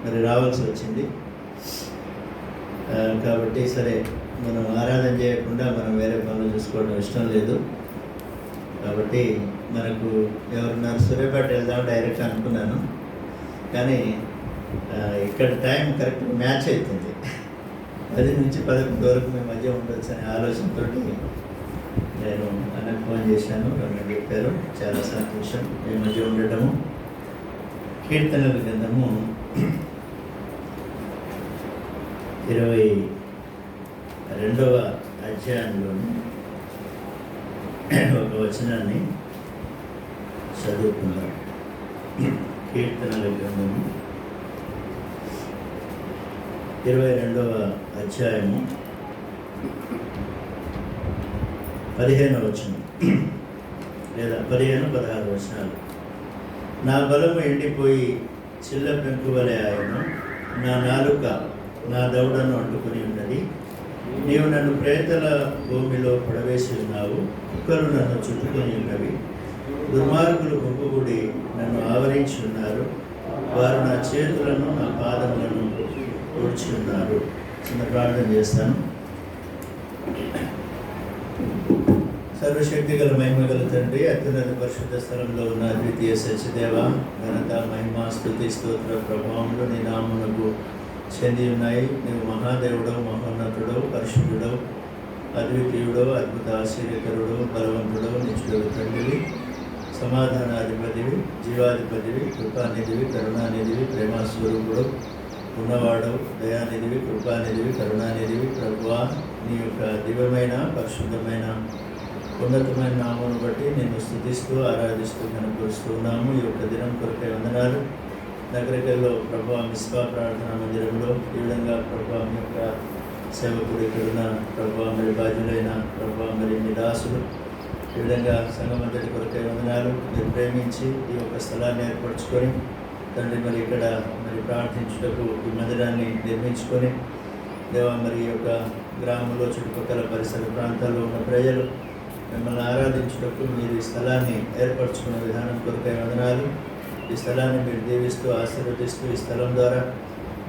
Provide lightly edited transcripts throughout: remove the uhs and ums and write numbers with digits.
మరి రావాల్సి వచ్చింది. కాబట్టి సరే, మనం ఆరాధన చేయకుండా మనం వేరే పనులు చూసుకోవడం ఇష్టం లేదు. కాబట్టి మనకు ఎవరున్నారు, సూర్యాపేట వెళ్దాం డైరెక్ట్ అనుకున్నాను. కానీ ఇక్కడ టైం కరెక్ట్ మ్యాచ్ అవుతుంది. 10 నుంచి 11 వరకు మీ మధ్య ఉండొచ్చు అనే ఆలోచనతో నేను అన్నకు ఫోన్ చేశాను. నన్ను చెప్పారు, చాలా సంతోషం మీ మధ్య ఉండటము. కీర్తనల గ్రంథము 22వ అధ్యాయంలోని ఒక వచనాన్ని చదువుకుందాం. కీర్తనల గ్రంథము 22వ అధ్యాయము 15వ వచనం లేదా 15-16 వచనాలు. నా బలము ఎండిపోయి చిల్ల పెంకు వలె ఆయను, నా నాలుక నా దవడను అంటుకుని ఉన్నది. నీవు నన్ను ప్రేతల భూమిలో పడవేసి ఉన్నావు, కుక్కలు నన్ను చుట్టుకొని ఉన్నవి. దుర్మార్గులు గుంపుగూడి నన్ను ఆవరించి ఉన్నారు, వారు నా చేతులను నా పాదములను ఊడ్చి ఉన్నారు. చిన్న ప్రార్థన చేస్తాను. సర్వశక్తి గల మహిమ గల తండ్రి, అత్యున్నత పరిశుద్ధ స్థలంలో ఉన్న ద్వితీయ సత్యదేవ, ఘనత మహిమ స్తుతి స్తోత్ర ప్రభావములు నీ నామమునకు చెంది ఉన్నాయి. నీవు మహాదేవుడవు, మహోన్నతుడవు, పరిశుద్ధుడవు, అద్వితీయుడవు, అద్భుత ఆశ్చర్యకరుడు, బలవంతుడవు, నిత్యుడవు తండ్రివి, సమాధానాధిపతివి, జీవాధిపతివి, కృపానిధివి, కరుణానిధివి, ప్రేమాస్వరూపుడు, ఉన్నవాడవు, దయానిధివి, కృపానిధివి, కరుణానిధివి. ప్రభువా, నీ యొక్క దివ్యమైన పరిశుద్ధమైన ఉన్నతమైన నామమును బట్టి నేను స్తుతిస్తూ ఆరాధిస్తూ కనపరుస్తున్నాము. ఈ యొక్క దినం కొరకై వందనాలు. నగరికల్లో ప్రభువా మిస్బా ప్రార్థనా మందిరంలో ఈ విధంగా ప్రభువా మీ యొక్క సేవకుడు ఇక్కడున్న ప్రభువా మరి బాధ్యులైన ప్రభువా మరి మీ దాసులు ఈ విధంగా సంఘమంతటి కొరకై వందనాలు. మీరు ప్రేమించి ఈ యొక్క స్థలాన్ని ఏర్పరచుకొని తండ్రి మరి ఇక్కడ మరి ప్రార్థించుటకు ఈ మందిరాన్ని నిర్మించుకొని దేవా మరి ఈ యొక్క గ్రామంలో చుట్టుపక్కల పరిసర ప్రాంతాల్లో ఉన్న ప్రజలు మిమ్మల్ని ఆరాధించుటకు మీరు ఈ స్థలాన్ని ఏర్పరచుకున్న విధానం కొరకై వందనాలు. ఈ స్థలాన్ని మీరు దీవిస్తూ ఆశీర్వదిస్తూ ఈ స్థలం ద్వారా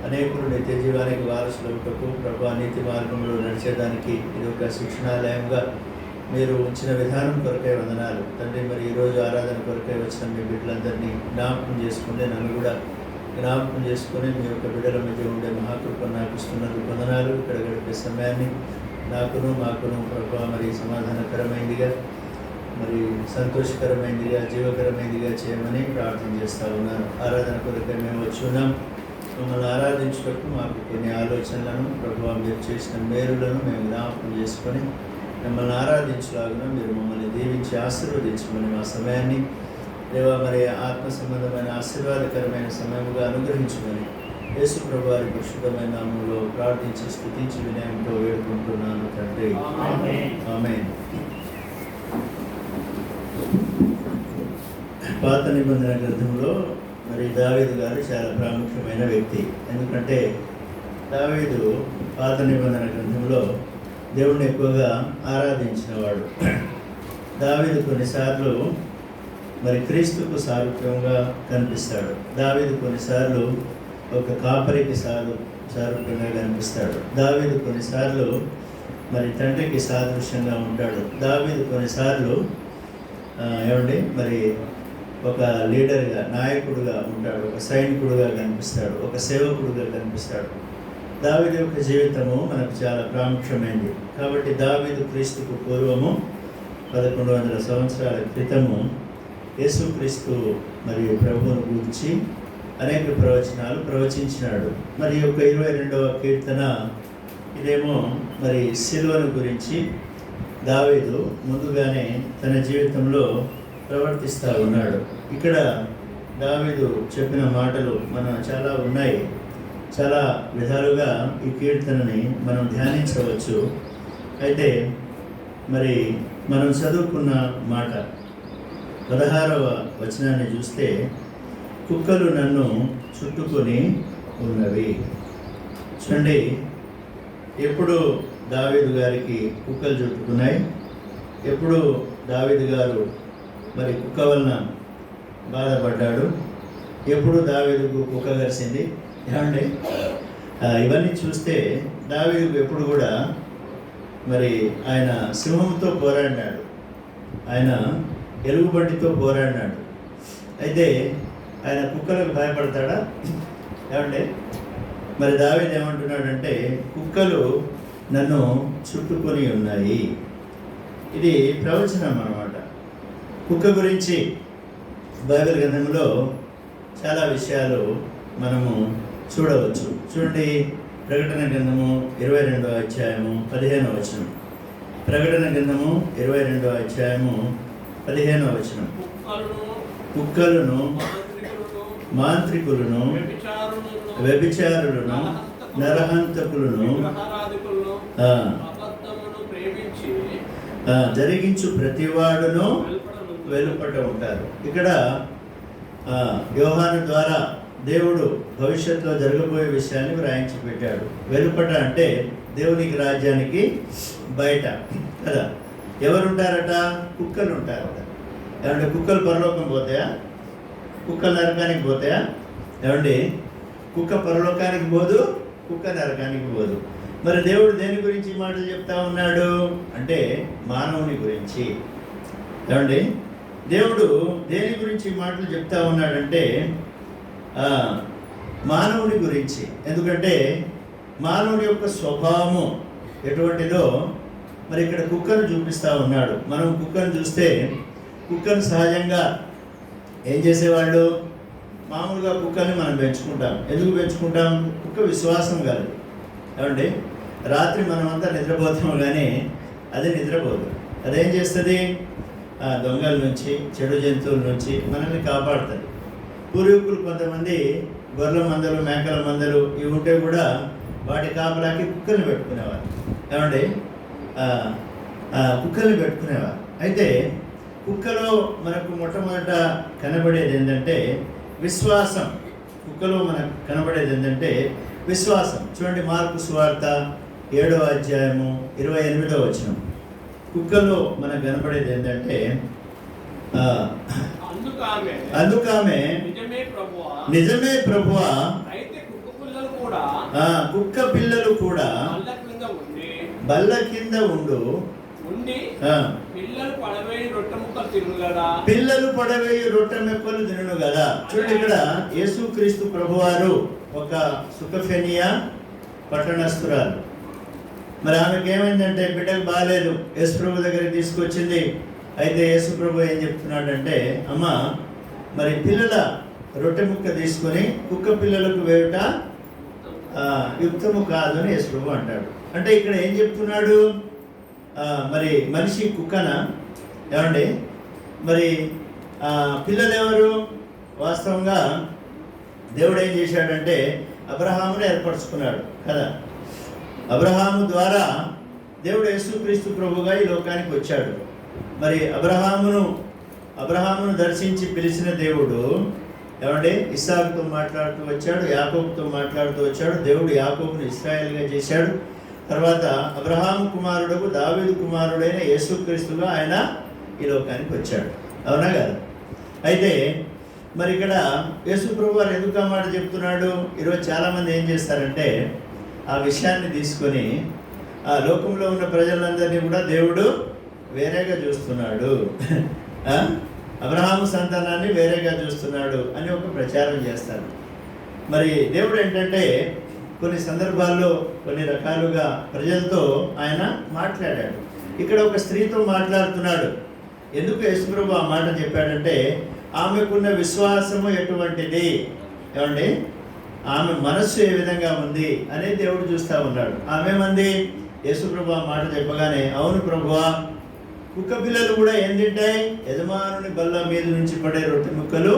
అనేకులు నిత్య జీవానికి వారసులవుటకు ప్రభువా నీతి మార్గంలో నడిచేదానికి ఇది ఒక శిక్షణాలయంగా మీరు ఉంచిన విధానం కొరకై వందనాలు తండ్రి. మరి ఈరోజు ఆరాధన కొరకై వచ్చిన మీ బిడ్డలందరినీ జ్ఞాపకం చేసుకుంటే నన్ను కూడా జ్ఞాపకం చేసుకుని మీ యొక్క బిడ్డల మధ్య ఉండే మహాకృపను నాకు ఇస్తున్నందుకు వందనాలు. ఇక్కడ గడిపే సమయాన్ని నాకును మాకును ప్రభువా మరి సమాధానకరమైనదిగా మరి సంతోషకరమైనదిగా జీవకరమైనదిగా చేయమని ప్రార్థన చేస్తూ ఉన్నాను. ఆరాధన కొరకై మేము వచ్చి ఉన్నాం. మమ్మల్ని ఆరాధించుటకు మాకు కొన్ని ఆలోచనలను ప్రభువా మీరు చేసిన మేలులను మేము జ్ఞాపకం చేసుకొని మిమ్మల్ని ఆరాధించలాగున మీరు మమ్మల్ని దీవించి ఆశీర్వదించమని మా సమయాన్ని దేవా మరి ఆత్మ సంబంధమైన ఆశీర్వాదకరమైన సమయముగా అనుగ్రహించమని యేసు ప్రభు వారి పరిశుద్ధమైన నామములో ప్రార్థించి స్తుతించి వినయంతో వేడుకుంటున్నాను తండ్రి, ఆమేన్. పాత నిబంధన గ్రంథంలో మరి దావీదు గారు చాలా ప్రాముఖ్యమైన వ్యక్తి. ఎందుకంటే దావీదు పాత నిబంధన గ్రంథంలో దేవుణ్ణి ఎక్కువగా ఆరాధించినవాడు. దావీదు కొన్నిసార్లు మరి క్రీస్తుకు సారూప్యంగా కనిపిస్తాడు. దావీదు కొన్నిసార్లు ఒక కాపరికి సారూప్యంగా కనిపిస్తాడు. దావీదు కొన్నిసార్లు మరి తండ్రికి సాదృశ్యంగా ఉంటాడు. దావీదు కొన్నిసార్లు మరి ఒక లీడర్గా, నాయకుడుగా ఉంటాడు, ఒక సైనికుడుగా కనిపిస్తాడు, ఒక సేవకుడుగా కనిపిస్తాడు. దావీదు యొక్క జీవితము మనకు చాలా ప్రాముఖ్యమైనది. కాబట్టి దావీదు క్రీస్తుకు పూర్వము 1100 సంవత్సరాల క్రితము యేసుక్రీస్తు మరియు ప్రభువును గురించి అనేక ప్రవచనాలు ప్రవచించినాడు. మరి యొక్క 22వ కీర్తన ఇదేమో మరి సిలువను గురించి దావీదు ముందుగానే తన జీవితంలో ప్రవర్తిస్తూ ఉన్నాడు. ఇక్కడ దావీదు చెప్పిన మాటలు చాలా ఉన్నాయి. చాలా విధాలుగా ఈ కీర్తనని మనం ధ్యానించవచ్చు. అయితే మరి మనం చదువుకున్న మాట 16వ వచనాన్ని చూస్తే, కుక్కలు నన్ను చుట్టుకొని ఉన్నవి. చూడండి, ఎప్పుడు దావీదు గారికి కుక్కలు చుట్టుకున్నాయి? ఎప్పుడు దావీదు గారు మరి కుక్క వలన బాధపడ్డాడు? ఎప్పుడు దావీదుకు కుక్క కరిసింది? ఏమండి, ఇవన్నీ చూస్తే దావీదుకు ఎప్పుడు కూడా మరి ఆయన సింహంతో పోరాడినాడు, ఆయన ఎలుగుబంటితో పోరాడినాడు. అయితే ఆయన కుక్కలకు భయపడతాడా? ఏమండి, మరి దావీదు ఏమంటున్నాడంటే కుక్కలు నన్ను చుట్టుకొని ఉన్నాయి. ఇది ప్రవచనం అన్నమాట. కుక్క గురించి బైబిల్ గ్రంథంలో చాలా విషయాలు మనము చూడవచ్చు. చూడండి, ప్రకటన గ్రంథము 22వ అధ్యాయము 15వ వచనం. ప్రకటన గ్రంథము 22వ అధ్యాయము 15వ వచనం. కుక్కలను, మాంత్రికులను, వ్యభిచారులను, నరహంతకులను జరిగించు ప్రతివాడును వెలుపట ఉంటారు. ఇక్కడ యోహాను ద్వారా దేవుడు భవిష్యత్తులో జరగబోయే విషయాన్ని వ్రాయించి పెట్టాడు. వెలుపట అంటే దేవునికి రాజ్యానికి బయట కదా. ఎవరుంటారట? కుక్కలు ఉంటారట. ఏమంటే కుక్కలు పరలోకం పోతాయా? కుక్కలు నరకానికి పోతాయా? ఏమండి, కుక్క పరలోకానికి పోదు, కుక్క నరకానికి పోదు. మరి దేవుడు దేని గురించి మాటలు చెప్తా ఉన్నాడు అంటే మానవుని గురించి. ఏమండి, దేవుడు దేని గురించి మాటలు చెప్తా ఉన్నాడంటే మానవుని గురించి. ఎందుకంటే మానవుని యొక్క స్వభావము ఎటువంటిదో మరి ఇక్కడ కుక్కను చూపిస్తూ ఉన్నాడు. మనం కుక్కను చూస్తే కుక్కను సహజంగా ఏం చేసేవాళ్ళు? మామూలుగా కుక్కని మనం పెంచుకుంటాం. ఎందుకు పెంచుకుంటాం? కుక్క విశ్వాసం కాదు. ఏమండి, రాత్రి మనమంతా నిద్రపోతాము కానీ అది నిద్రపోదు. అదేం చేస్తుంది? దొంగల నుంచి, చెడు జంతువుల నుంచి మనల్ని కాపాడుతుంది. పూర్వీకులు కొంతమంది గొర్రెల మందలు, మేకల మందలు ఇవి ఉంటే కూడా వాటి కాపలాకి కుక్కల్ని పెట్టుకునేవారు. ఏమండి, కుక్కల్ని పెట్టుకునేవారు. అయితే కుక్కలో మనకు మొట్టమొదట కనబడేది ఏంటంటే విశ్వాసం. కుక్కలో మనకు కనబడేది ఏంటంటే విశ్వాసం. చూడండి, మార్కు సువార్త 7వ అధ్యాయము 28వ వచనం. కుక్కలో మనకు కనబడేది ఏంటంటే అందుకామె నిజమే ప్రభువా, కుక్క పిల్లలు కూడా బల్ల కింద ఉండు, పిల్లలు పడవేయి రొట్టె ముక్కలు తినను కదా. చూడండి, ఇక్కడ యేసుక్రీస్తు ప్రభువారు ఒక సుఖఫెనియా పట్టణస్తురాలు. మరి ఆమెకి ఏమైందంటే బిడ్డకు బాగాలేదు, యేసు ప్రభు దగ్గరికి తీసుకొచ్చింది. అయితే యేసు ప్రభు ఏం చెప్తున్నాడంటే, అమ్మ మరి పిల్లల రొట్టె ముక్క తీసుకొని కుక్క పిల్లలకు వేయుట యుక్తము కాదు అని యేసు ప్రభు అంటాడు. అంటే ఇక్కడ ఏం చెప్తున్నాడు? మరి మనిషి కుక్కన? ఏమండి, మరి పిల్లలు ఎవరు? వాస్తవంగా దేవుడు ఏం చేశాడంటే అబ్రహాముని ఏర్పరచుకున్నాడు కదా. అబ్రహాము ద్వారా దేవుడు యేసుక్రీస్తు ప్రభుగా ఈ లోకానికి వచ్చాడు. మరి అబ్రహామును దర్శించి పిలిచిన దేవుడు ఏమంటే ఇస్సాకుతో మాట్లాడుతూ వచ్చాడు, యాకోబుతో మాట్లాడుతూ వచ్చాడు. దేవుడు యాకోబును ఇశ్రాయేలుగా చేశాడు. తర్వాత అబ్రహాము కుమారుడు దావీదు కుమారుడైన యేసుక్రీస్తుగా ఆయన ఈ లోకానికి వచ్చాడు. అవునా కదా? అయితే మరి ఇక్కడ యేసు ప్రభు వారు ఎందుకు ఆ మాట చెప్తున్నాడు? ఈరోజు చాలామంది ఏం చేస్తారంటే ఆ విషయాన్ని తీసుకొని ఆ లోకంలో ఉన్న ప్రజలందరినీ కూడా దేవుడు వేరేగా చూస్తున్నాడు, అబ్రహాము సంతానాన్ని వేరేగా చూస్తున్నాడు అని ఒక ప్రచారం చేస్తారు. మరి దేవుడు ఏంటంటే కొన్ని సందర్భాల్లో కొన్ని రకాలుగా ప్రజలతో ఆయన మాట్లాడాడు. ఇక్కడ ఒక స్త్రీతో మాట్లాడుతున్నాడు. ఎందుకు యేసుప్రభు ఆ మాట చెప్పాడంటే ఆమెకున్న విశ్వాసము ఎటువంటిది, ఏమండి, ఆమె మనస్సు ఏ విధంగా ఉంది అనేది దేవుడు చూస్తూ ఉన్నాడు. ఆమెమంది యేసుప్రభు ఆ మాట చెప్పగానే, అవును ప్రభువా, కుక్క పిల్లలు కూడా ఏం తింటాయి? యజమానుని బల్ల మీద నుంచి పడే రొట్టె ముక్కలు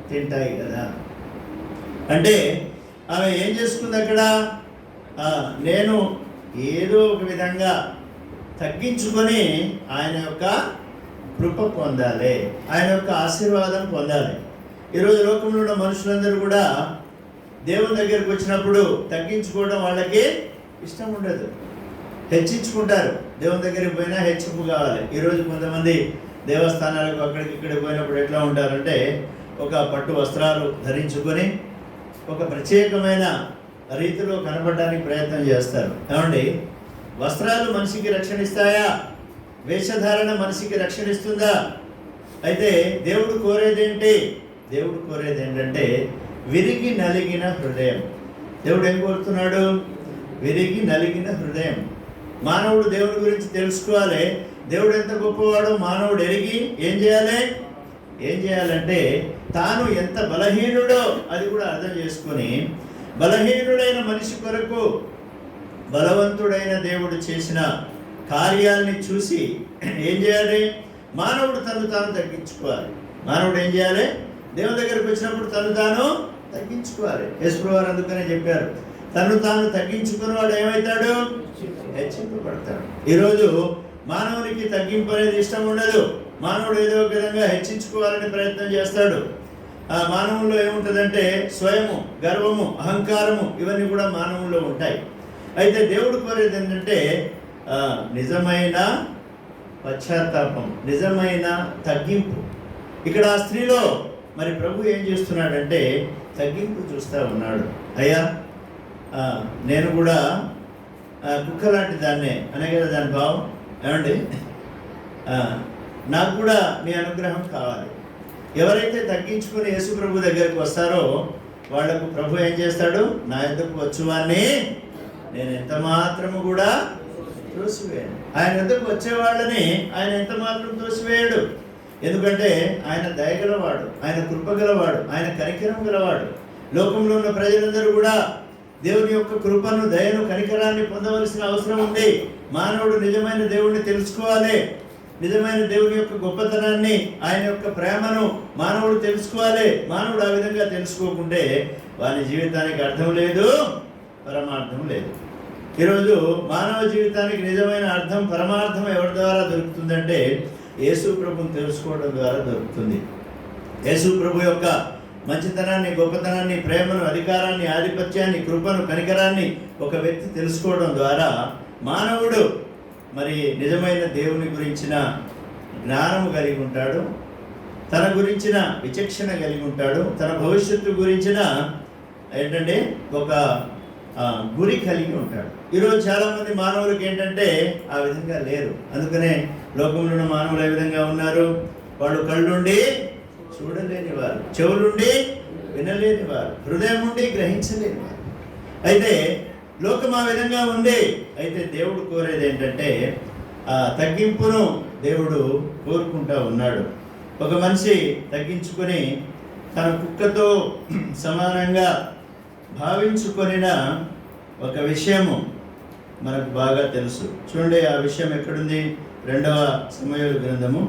తింటాయి కదా. అంటే ఆమె ఏం చేసుకుంది అక్కడ? నేను ఏదో ఒక విధంగా తగ్గించుకొని ఆయన యొక్క కృప పొందాలి, ఆయన యొక్క ఆశీర్వాదం పొందాలి. ఈరోజు లోకంలో ఉన్న మనుషులందరూ కూడా దేవుని దగ్గరికి వచ్చినప్పుడు తగ్గించుకోవడం వాళ్ళకి ఇష్టం ఉండదు, హెచ్చించుకుంటారు. దేవుని దగ్గరికి పోయినా హెచ్చింపు కావాలి. ఈరోజు కొంతమంది దేవస్థానాలకు అక్కడికి ఇక్కడికి పోయినప్పుడు ఎట్లా ఉంటారంటే ఒక పట్టు వస్త్రాలు ధరించుకొని ఒక ప్రత్యేకమైన రీతిలో కనపడడానికి ప్రయత్నం చేస్తారు. ఏమండి, వస్త్రాలు మనిషికి రక్షణ ఇస్తాయా? వేషధారణ మనిషికి రక్షణ ఇస్తుందా? అయితే దేవుడు కోరేదేంటి? దేవుడు కోరేది ఏంటంటే విరిగి నలిగిన హృదయం. దేవుడు ఏం కోరుతున్నాడు? విరిగి నలిగిన హృదయం. మానవుడు దేవుడి గురించి తెలుసుకోవాలి. దేవుడు ఎంత గొప్పవాడో మానవుడు ఎరిగి ఏం చేయాలంటే తాను ఎంత బలహీనుడో అది కూడా అర్థం చేసుకొని బలహీనుడైన మనిషి కొరకు బలవంతుడైన దేవుడు చేసిన కార్యాలని చూసి ఏం చేయాలి? మానవుడు తను తాను తగ్గించుకోవాలి. మానవుడు ఏం చేయాలి? దేవుని దగ్గరికి వచ్చినప్పుడు తను తాను తగ్గించుకోవాలి. యేసుప్రభువు వారు అందుకనే చెప్పారు, తను తాను తగ్గించుకున్న వాడు ఏమవుతాడు? హెచ్చింపబడతాడు. ఈరోజు మానవునికి తగ్గింపు అనేది ఇష్టం ఉండదు. మానవుడు ఏదో ఒక విధంగా హెచ్చించుకోవాలని ప్రయత్నం చేస్తాడు. ఆ మానవుల్లో ఏముంటుందంటే స్వయము, గర్వము, అహంకారము ఇవన్నీ కూడా మానవుల్లో ఉంటాయి. అయితే దేవుడు కోరేది ఏంటంటే నిజమైన పశ్చాత్తాపం, నిజమైన తగ్గింపు. ఇక్కడ ఆ స్త్రీలో మరి ప్రభు ఏం చేస్తున్నాడంటే తగ్గింపు చూస్తూ ఉన్నాడు. అయ్యా, నేను కూడా కుక్క లాంటి దాన్నే అనే కదా దాని భావం. ఏమండి, నాకు కూడా మీ అనుగ్రహం కావాలి. ఎవరైతే తగ్గించుకుని యేసు ప్రభు దగ్గరికి వస్తారో వాళ్లకు ప్రభు ఏం చేస్తాడు? నా యొద్దకు వచ్చువాన్ని నేను ఎంత మాత్రము కూడా త్రోసివేయను. ఆయన యొద్దకు వచ్చేవాళ్ళని ఆయన ఎంత మాత్రం త్రోసివేయడు. ఎందుకంటే ఆయన దయగలవాడు, ఆయన కృపగలవాడు, ఆయన కనికరం గలవాడు. లోకంలో ఉన్న ప్రజలందరూ కూడా దేవుని యొక్క కృపను, దయను, కనికరాన్ని పొందవలసిన అవసరం ఉంది. మానవుడు నిజమైన దేవుణ్ణి తెలుసుకోవాలి. నిజమైన దేవుని యొక్క గొప్పతనాన్ని, ఆయన యొక్క ప్రేమను మానవుడు తెలుసుకోవాలి. మానవుడు ఆ విధంగా తెలుసుకోకుంటే వాని జీవితానికి అర్థం లేదు, పరమార్థం లేదు. ఈరోజు మానవ జీవితానికి నిజమైన అర్థం, పరమార్థం ఎవరి ద్వారా దొరుకుతుందంటే యేసు ప్రభుని తెలుసుకోవడం ద్వారా దొరుకుతుంది. యేసు ప్రభు యొక్క మంచితనాన్ని, గొప్పతనాన్ని, ప్రేమను, అధికారాన్ని, ఆధిపత్యాన్ని, కృపను, కనికరాన్ని ఒక వ్యక్తి తెలుసుకోవడం ద్వారా మానవుడు మరి నిజమైన దేవుని గురించిన జ్ఞానము కలిగి ఉంటాడు, తన గురించిన విచక్షణ కలిగి ఉంటాడు, తన భవిష్యత్తు గురించిన ఏంటంటే ఒక గురి కలిగి ఉంటాడు. ఈరోజు చాలామంది మానవులకి ఏంటంటే ఆ విధంగా లేరు. అందుకనే లోకంలో ఉన్న మానవులు ఏ విధంగా ఉన్నారు? వాళ్ళు కళ్ళుండి చూడలేని వారు, చెవులుండి వినలేని వారు, హృదయం ఉండి గ్రహించలేని వారు. అయితే లోకం ఆ విధంగా ఉంది. అయితే దేవుడు కోరేది ఏంటంటే ఆ తగ్గింపును దేవుడు కోరుకుంటా ఉన్నాడు. ఒక మనిషి తగ్గించుకొని తన కుక్కతో సమానంగా భావించుకొనిన ఒక విషయము మనకు బాగా తెలుసు. చూడండి, ఆ విషయం ఎక్కడుంది? 2వ సమూయేలు గ్రంథము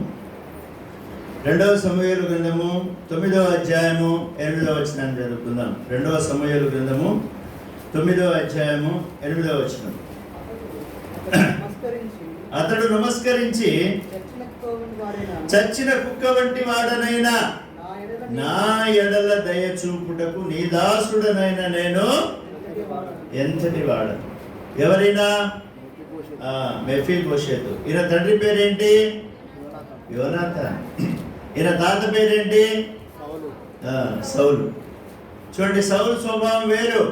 9వ అధ్యాయము 8వ వచనాన్ని చదువుకుందాం. 2వ సమూయేలు గ్రంథము 9వ అధ్యాయము 8వ వచనం. అతడు నమస్కరించి చచ్చిన కుక్క వంటి వాడనైనా నా ఎడల దయ చూపుటకు నీ దాసుడనైనా నేను ఎంతటి వాడను. ఎవరైనా? మెఫీబోషెతు. ఈయన తండ్రి పేరేంటి? యోనాతాన్. ఈయన తాత పేరేంటి? సౌలు. చూడండి, సౌలు స్వభావం వేరు,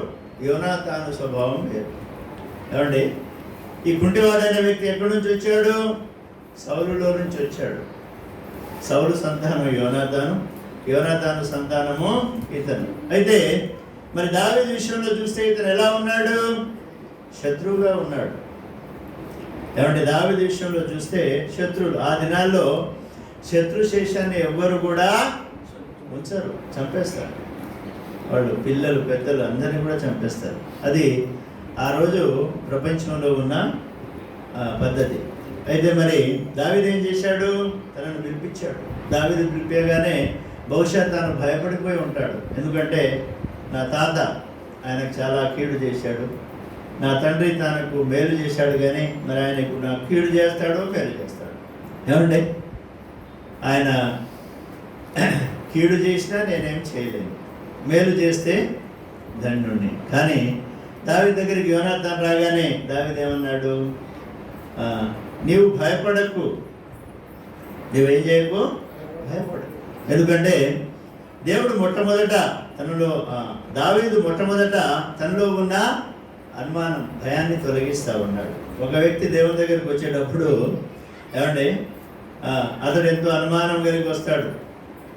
యోనాతాను స్వభావం వేరు. ఏమండి, ఈ కుంటివాడైన వ్యక్తి ఎక్కడి నుంచి వచ్చాడు? సౌలులో నుంచి వచ్చాడు. సౌలు సంతానం యోనాతాను, యోనాతాను సంతానము ఇతను. అయితే మరి దావీదు విషయంలో చూస్తే ఇతను ఎలా ఉన్నాడు? శత్రువుగా ఉన్నాడు. ఏమంటే దావీదు విషయంలో చూస్తే శత్రువులు. ఆ దినాల్లో శత్రుశేషాన్ని ఎవ్వరు కూడా ఉంచరు, చంపేస్తారు. వాళ్ళు పిల్లలు, పెద్దలు అందరినీ కూడా చంపేస్తారు. అది ఆ రోజు ప్రపంచంలో ఉన్న పద్ధతి. అయితే మరి దావీదు ఏం చేశాడు? తనను పిలిపించాడు. దావీదు పిలిపేగానే బహుశా తాను భయపడిపోయి ఉంటాడు. ఎందుకంటే నా తాత ఆయనకు చాలా కీడు చేశాడు, నా తండ్రి తనకు మేలు చేశాడు, కానీ మరి ఆయనకు నా కీడు చేస్తాడో మేలు చేస్తాడు. ఏమండి, ఆయన కీడు చేసినా నేనేం చేయలేను, మేలు చేస్తే ధన్యుణ్ణి. కానీ దావీదు దగ్గరికి యోనాతాను రాగానే దావీదు ఏమన్నాడు? నీవు భయపడకు, నువ్వేం చేయకు, భయపడకు. ఎందుకంటే దేవుడు మొట్టమొదట దావీదు మొట్టమొదట తనలో ఉన్న అనుమానం, భయాన్ని తొలగిస్తూ ఉన్నాడు. ఒక వ్యక్తి దేవుని దగ్గరికి వచ్చేటప్పుడు ఏమండి అతడు ఎంతో అనుమానం కలిగి వస్తాడు,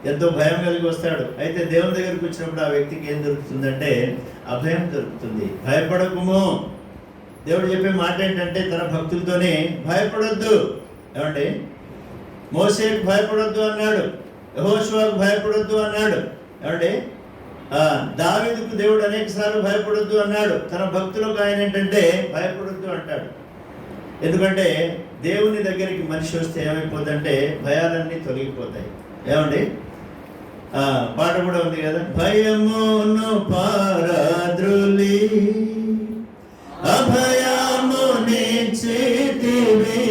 ఎంతో భయం కలిగి వస్తాడు. అయితే దేవుని దగ్గరికి వచ్చినప్పుడు ఆ వ్యక్తికి ఏం దొరుకుతుందంటే అభయం దొరుకుతుంది. భయపడకుము. దేవుడు చెప్పే మాట ఏంటంటే తన భక్తులతోనే భయపడొద్దు. ఏమండి మోసేకు భయపడొద్దు అన్నాడు, యెహోషువకు భయపడొద్దు అన్నాడు. ఏమండి దావీదుకు దేవుడు అనేక సార్లు భయపడొద్దు అన్నాడు. తన భక్తులకు ఆయన ఏంటంటే భయపడొద్దు అంటాడు. ఎందుకంటే దేవుని దగ్గరికి మనిషి వస్తే ఏమైపోతుందంటే భయాలన్నీ తొలగిపోతాయి. ఏమండి పాట కూడా ఉంది కదా, భయమును పారద్రోలి అభయముని చేతివి,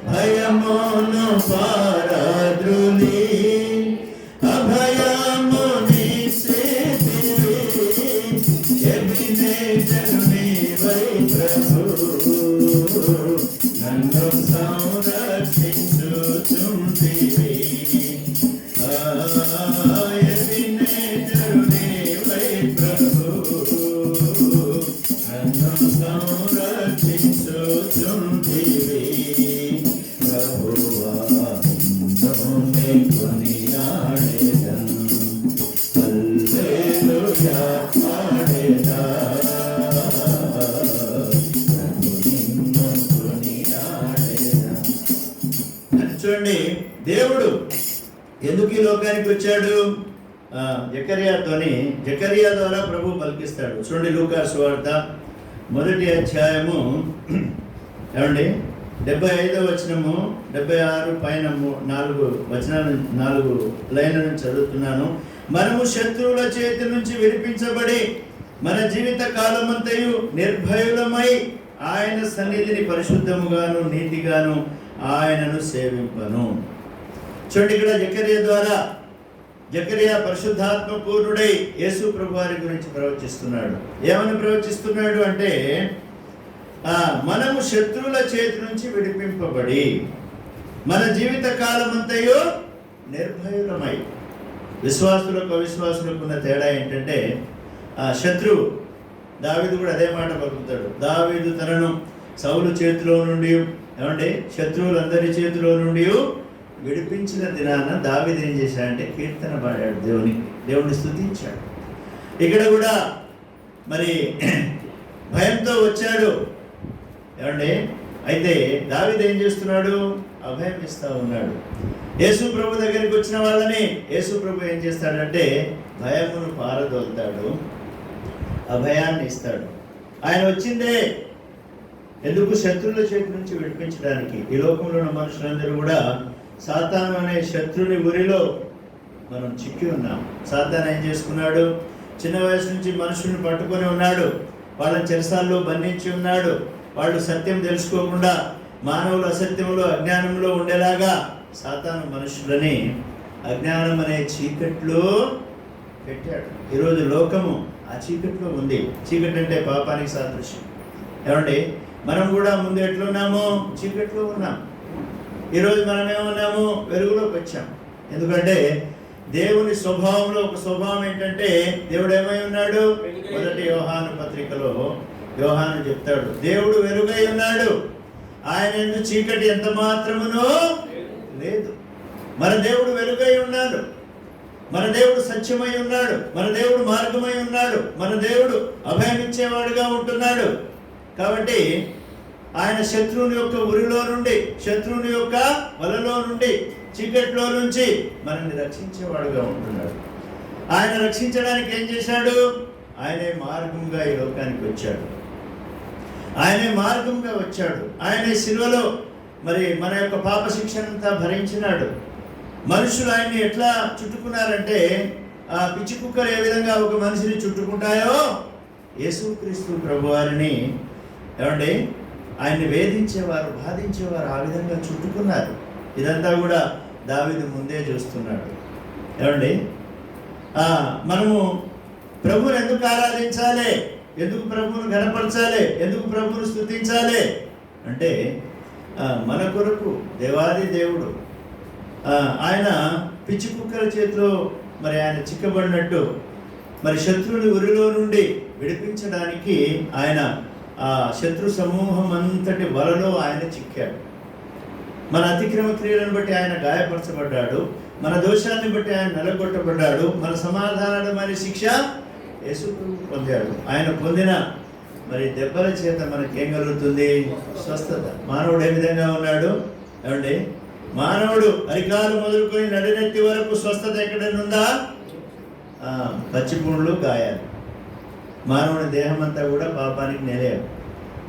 భయమును పారద్రోలి అభయముని చేతివి, ఎబినేజరు వై ప్రభు నన్ను సంరక్షించుచుంటివి, ఎబినేజరు వై ప్రభు నన్ను సంరక్షించుచుంటివి, ప్రభువా నిన్ను కొనియాడెదను, హల్లెలూయా పాడెదా. చూడండి దేవుడు ఎందుకు ఈ లోకానికి వచ్చాడు? జకరియా ద్వారా ప్రభు పలికిస్తాడు. చూడండి లూకా సువార్త 1వ అధ్యాయము ఏమండి 75వ వచనము 76 పైన 4 వచనాలు 4 లైన్ల నుంచి చదువుతున్నాను. మనము శత్రువుల చేతి నుంచి విడిపించబడి మన జీవిత కాలమంతయు నిర్భయులమై ఆయన సన్నిధిని పరిశుద్ధముగాను నీతిగాను ఆయనను సేవింపను. చూడండి ఇక్కడ జకరియా పరిశుద్ధాత్మ పూర్ణుడై యేసు ప్రభు వారి గురించి ప్రవచిస్తున్నాడు. ఏమని ప్రవచిస్తున్నాడు అంటే మనము శత్రువుల చేతి నుంచి విడిపింపబడి మన జీవిత కాలమంతయు నిర్భయులమై. విశ్వాసులకు అవిశ్వాసులకు ఉన్న తేడా ఏంటంటే శత్రువు దావీదు కూడా అదే మాట పలుకుతాడు. దావీదు తనను సౌలు చేతిలో నుండి ఏమంటే శత్రువులందరి చేతిలో నుండి విడిపించిన దినాన దావీదు ఏం చేశాడంటే కీర్తన పాడాడు, దేవుని స్తుతించాడు. ఇక్కడ కూడా మరి భయంతో వచ్చాడు. ఏమండి అయితే దావీదు ఏం చేస్తున్నాడు? అభయం ఇస్తూ ఉన్నాడు. యేసు ప్రభు దగ్గరికి వచ్చిన వాళ్ళని యేసు ప్రభు ఏం చేస్తాడంటే భయమును పారదోలుతాడు, అభయాన్ని ఇస్తాడు. ఆయన వచ్చిందే ఎందుకు? శత్రువుల చేతి నుంచి విడిపించడానికి. ఈ లోకంలో ఉన్న మనుషులందరూ కూడా సాతాను అనే శత్రుని ఊరిలో మనం చిక్కి ఉన్నాం. సాతాను ఏం చేసుకున్నాడు? చిన్న వయసు నుంచి మనుషుల్ని పట్టుకొని ఉన్నాడు, వాళ్ళని చెరసాల్లో బంధించి ఉన్నాడు. వాళ్ళు సత్యం తెలుసుకోకుండా మానవులు అసత్యంలో అజ్ఞానంలో ఉండేలాగా సాతాను మనుషులని అజ్ఞానం అనే చీకట్లో పెట్టాడు. ఈరోజు లోకము ఆ చీకట్లో ఉంది. చీకటి అంటే పాపానికి సాదృశ్యం. ఏమండి మనం కూడా ముందు ఎట్లున్నామో చీకట్లో ఉన్నాం. ఈరోజు మనం ఏమన్నాము? వెలుగులోకి వచ్చాం. ఎందుకంటే దేవుని స్వభావంలో ఒక స్వభావం ఏంటంటే దేవుడు ఏమై ఉన్నాడు? 1 యోహాను పత్రికలో యోహాను చెప్తాడు, దేవుడు వెలుగై ఉన్నాడు, ఆయన యందు చీకటి ఎంత మాత్రమునో లేదు. మన దేవుడు వెలుగై ఉన్నాడు, మన దేవుడు సత్యమై ఉన్నాడు, మన దేవుడు మార్గమై ఉన్నాడు, మన దేవుడు అభయమిచ్చేవాడుగా ఉంటున్నాడు. కాబట్టి ఆయన శత్రువుని యొక్క ఉరిలో నుండి, శత్రువుని యొక్క వలలో నుండి, చీకట్లో నుంచి మనల్ని రక్షించేవాడుగా ఉంటున్నాడు. ఆయన రక్షించడానికి ఏం చేశాడు? ఆయనే మార్గంగా ఈ లోకానికి వచ్చాడు. ఆయనే మార్గంగా వచ్చాడు. ఆయనే శిలువలో మరి మన యొక్క పాప శిక్షనంతా భరించినాడు. మనుషులు ఆయన్ని ఎట్లా చుట్టుకున్నారంటే ఆ పిచ్చి కుక్కలు ఏ విధంగా ఒక మనిషిని చుట్టుకుంటాయో యేసుక్రీస్తు ప్రభువారిని ఏమండి ఆయన్ని వేధించేవారు, బాధించేవారు ఆ విధంగా చుట్టుకున్నారు. ఇదంతా కూడా దావీదు ముందే చూస్తున్నాడు. ఏమండి మనము ప్రభువుని ఎందుకు ఆరాధించాలి? ఎందుకు ప్రభువును ఘనపరచాలి? ఎందుకు ప్రభువును స్తుతించాలి అంటే మన కొరకు దేవాది దేవుడు ఆయన పిచ్చి కుక్కల చేతిలో మరి ఆయన చిక్కబడినట్టు మరి శత్రువుని ఉరిలో నుండి విడిపించడానికి ఆయన ఆ శత్రు సమూహం అంతటి వలలో ఆయన చిక్కాడు. మన అతిక్రమ క్రియలను బట్టి ఆయన గాయపరచబడ్డాడు, మన దోషాన్ని బట్టి ఆయన నలగొట్టబడ్డాడు, మన సమాధానమైన శిక్ష యేసు పొందాడు. ఆయన పొందిన మరి దెబ్బల చేత మనకేం కలుగుతుంది? స్వస్థత. మానవుడు ఏ విధంగా ఉన్నాడు ఏమండి? మానవుడు అరికాలు మొదలుకొని నడినెత్తి వరకు స్వస్థత ఎక్కడనుందా? పచ్చిపుండ్లు, గాయాలు. మానవుని దేహం అంతా కూడా పాపానికి నిలయం.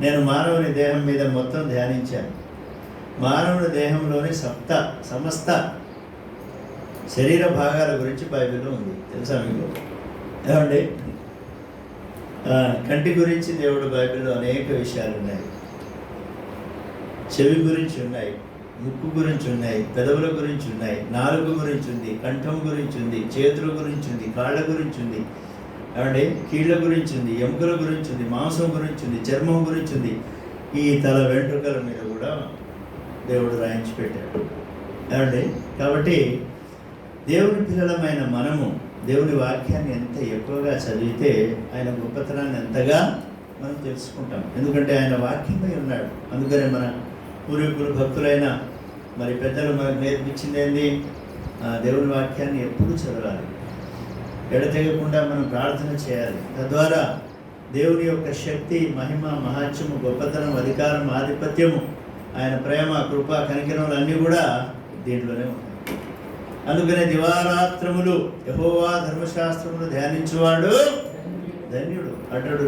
నేను మానవుని దేహం మీద మొత్తం ధ్యానించాను. మానవుని దేహంలోని సమస్త శరీర భాగాల గురించి బైబిల్లో ఉంది. తెలుసా మీకు? ఏమండి? కంటి గురించి దేవుడు బైబిల్లో అనేక విషయాలు ఉన్నాయి. చెవి గురించి ఉన్నాయి, ముక్కు గురించి ఉన్నాయి, పెదవుల గురించి ఉన్నాయి, నాలుగు గురించి ఉంది, కంఠం గురించి ఉంది, చేతుల గురించి ఉంది, కాళ్ళ గురించి ఉంది, ఏమండి? కీళ్ళ గురించి ఉంది, ఎముకల గురించి ఉంది, మాంసం గురించి ఉంది, చర్మం గురించి ఉంది. ఈ తల వెంట్రుకల మీద కూడా దేవుడు రాయించి పెట్టాడు. ఏమండి? కాబట్టి దేవుని పిల్లలమైన మనము దేవుని వాక్యాన్ని ఎంత ఎక్కువగా చదివితే ఆయన గొప్పతనాన్ని ఎంతగా మనం తెలుసుకుంటాం. ఎందుకంటే ఆయన వాక్యమై ఉన్నాడు. అందుకనే మన పూర్వీకులు, భక్తులైన మరి పెద్దలు మనకు నేర్పించింది ఏంది? దేవుని వాక్యాన్ని ఎప్పుడు చదవాలి, ఎడతెగకుండా మనం ప్రార్థన చేయాలి. తద్వారా దేవుని యొక్క శక్తి, మహిమ, మహాత్మ్యము, గొప్పతనం, అధికారం, ఆధిపత్యము, ఆయన ప్రేమ, కృప, కనికరములు అన్నీ కూడా దీంట్లోనే ఉన్నాయి. అందుకనే దివారాత్రములు యెహోవా ధర్మశాస్త్రములు ధ్యానించువాడు ధన్యుడు. అతడు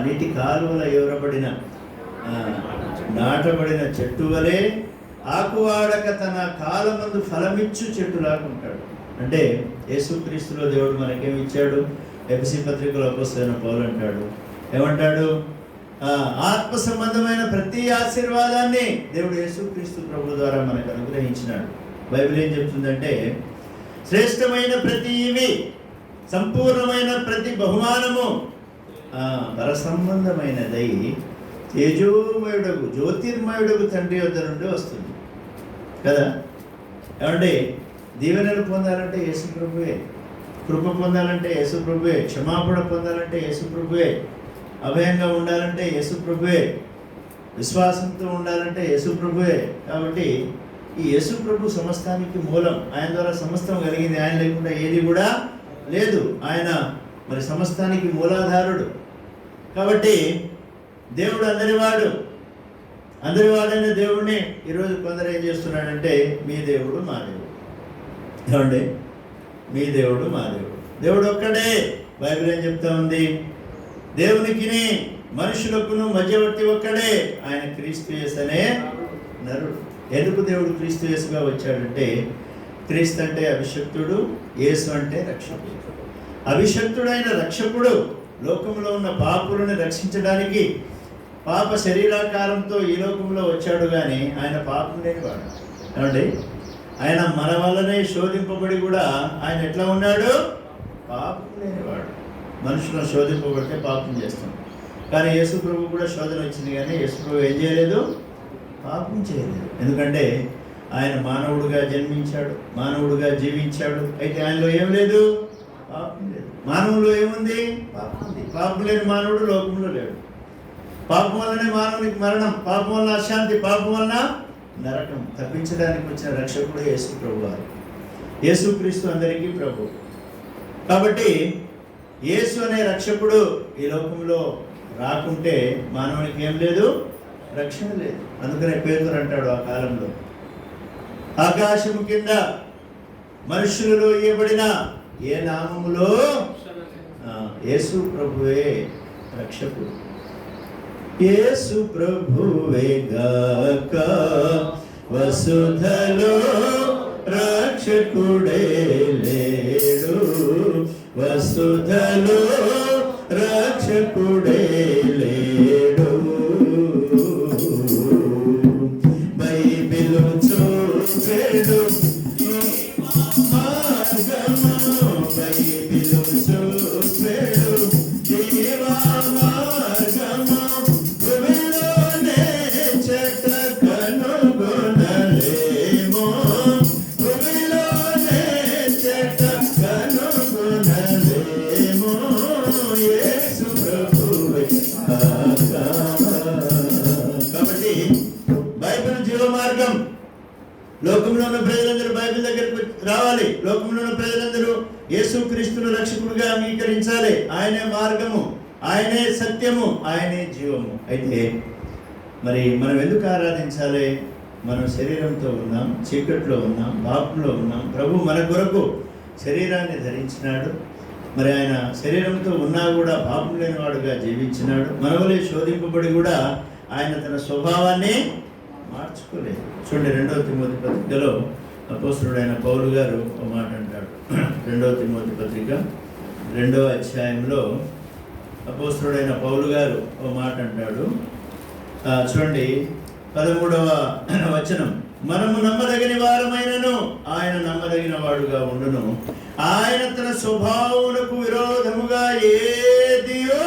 నీటి కాలువల ఎవరబడిన నాటబడిన చెట్టు వలె ఆకువాడక తన కాలమందు ఫలమిచ్చు చెట్టులాగుంటాడు. అంటే యేసుక్రీస్తులో దేవుడు మనకేమి ఇచ్చాడు? ఎఫెసీ పత్రికలో అపోస్తలుడైన పౌలు అంటాడు, ఏమంటాడు? ఆత్మ సంబంధమైన ప్రతి ఆశీర్వాదాన్ని దేవుడు యేసుక్రీస్తు ప్రభు ద్వారా మనకు అనుగ్రహించినాడు. బైబిల్ ఏం చెప్తుందంటే, శ్రేష్టమైన ప్రతి ఇవి, సంపూర్ణమైన ప్రతి బహుమానము పర సంబంధమైనదై తేజోమయుడగు జ్యోతిర్మయుడగు తండ్రి వద్ద నుండి వస్తుంది కదా. ఏమంటే దీవెనలు పొందాలంటే యేసు ప్రభువే, కృప పొందాలంటే యేసు ప్రభువే, క్షమాపణ పొందాలంటే యేసు ప్రభువే, అభయంగా ఉండాలంటే యేసు ప్రభువే, విశ్వాసంతో ఉండాలంటే యేసు ప్రభువే. కాబట్టి ఈ యేసు ప్రభు సమస్తానికి మూలం. ఆయన ద్వారా సమస్తం కలిగింది. ఆయన లేకుండా ఏది కూడా లేదు. ఆయన మరి సమస్తానికి మూలాధారుడు. కాబట్టి దేవుడు అందరివాడు. అందరివాడైన దేవుడిని ఈరోజు కొందరు ఏం చేస్తున్నాడంటే, మీ దేవుడు మా దేవుడు. ఏమండి? మీ దేవుడు మా దేవుడు. దేవుడు ఒక్కడే. బైబిల్ ఏం చెప్తా ఉంది? దేవునికి మనుషులకును మధ్యవర్తి ఒక్కడే, ఆయన క్రీస్తు యేసు అనే నరుడు. ఎందుకు దేవుడు క్రీస్తు యేసుగా వచ్చాడంటే, క్రీస్తు అంటే అభిషక్తుడు, యేసు అంటే రక్షకుడు. అభిషక్తుడైన రక్షకుడు లోకంలో ఉన్న పాపులను రక్షించడానికి పాప శరీరాకారంతో ఈ లోకంలో వచ్చాడు. కానీ ఆయన పాపం లేనివాడు. ఏమండి? ఆయన మన వల్లనే శోధింపబడి కూడా ఆయన ఎట్లా ఉన్నాడు? పాపం లేనివాడు. మనుషులను శోధింపబడితే పాపం చేస్తాం. కానీ యేసు ప్రభు కూడా శోధన వచ్చింది, కానీ యేసు ప్రభు ఏం చేయలేదు? పాపం చేయలేదు. ఎందుకంటే ఆయన మానవుడుగా జన్మించాడు, మానవుడుగా జీవించాడు. అయితే ఆయనలో ఏం లేదు? పాపం లేదు. మానవులో ఏముంది? పాపం ఉంది. పాపం లేని మానవుడు లోకంలో లేడు. పాపం వల్లనే మానవునికి మరణం, పాపం వల్ల అశాంతి, పాపం వల్ల నరకం. తప్పించడానికి వచ్చిన రక్షకుడు యేసు ప్రభు వారు. యేసుక్రీస్తు అందరికీ ప్రభు. కాబట్టి యేసు అనే రక్షకుడు ఈ లోకంలో రాకుంటే మానవునికి ఏం లేదు? రక్షణ లేదు. అందుకనే పేతురు అంటాడు ఆ కాలంలో, ఆకాశము కింద మనుషులలో ఇవ్వబడిన ఏ నామములో యేసు ప్రభువే రక్షకుడు. యేసు ప్రభువే గాక వసుధలో రక్షకుడే లేడు, వసుధలో రక్షకుడే లేడు. బైబిలు చూపెడు మార్గము, బైబిలు చూపెడు జీవా మార్గము, భూమిలోనే చెట్ల కనుగొనలేమో, భూమిలోనే యేసు ప్రభువే కాబట్టి బైబిల్ జీవ మార్గం. లోకంలో ఉన్న ప్రజలందరూ బైబిల్ దగ్గరకు రావాలి. లోకంలో ఉన్న ప్రజలందరూ యేసుక్రీస్తును రక్షకుడిగా అంగీకరించాలి. ఆయనే మార్గము, ఆయనే సత్యము, ఆయనే జీవము. అయితే మరి మనం ఎందుకు ఆరాధించాలి? మనం శరీరంతో ఉన్నాం, చీకట్లో ఉన్నాం, పాపంలో ఉన్నాం. ప్రభు మన కొరకు శరీరాన్ని ధరించినాడు. మరి ఆయన శరీరంతో ఉన్నా కూడా పాపం లేనివాడుగా జీవించినాడు. మన వలె శోధింపబడి కూడా ఆయన తన స్వభావాన్ని మార్చుకోలేదు. చూడండి, 2వ తిమోతి పత్రికలో అపోస్తలుడైన పౌలు గారు ఒక మాట అంటాడు. 2వ తిమోతి పత్రిక 2వ అధ్యాయంలో అపోస్తలుడైన పౌలు గారు ఒక మాట అంటాడు. చూడండి, 13వ వచనం. మనము నమ్మదగిన వారమైనను ఆయన నమ్మదగిన వాడుగా ఉండును. ఆయన తన స్వభావమునకు విరోధముగా ఏదియో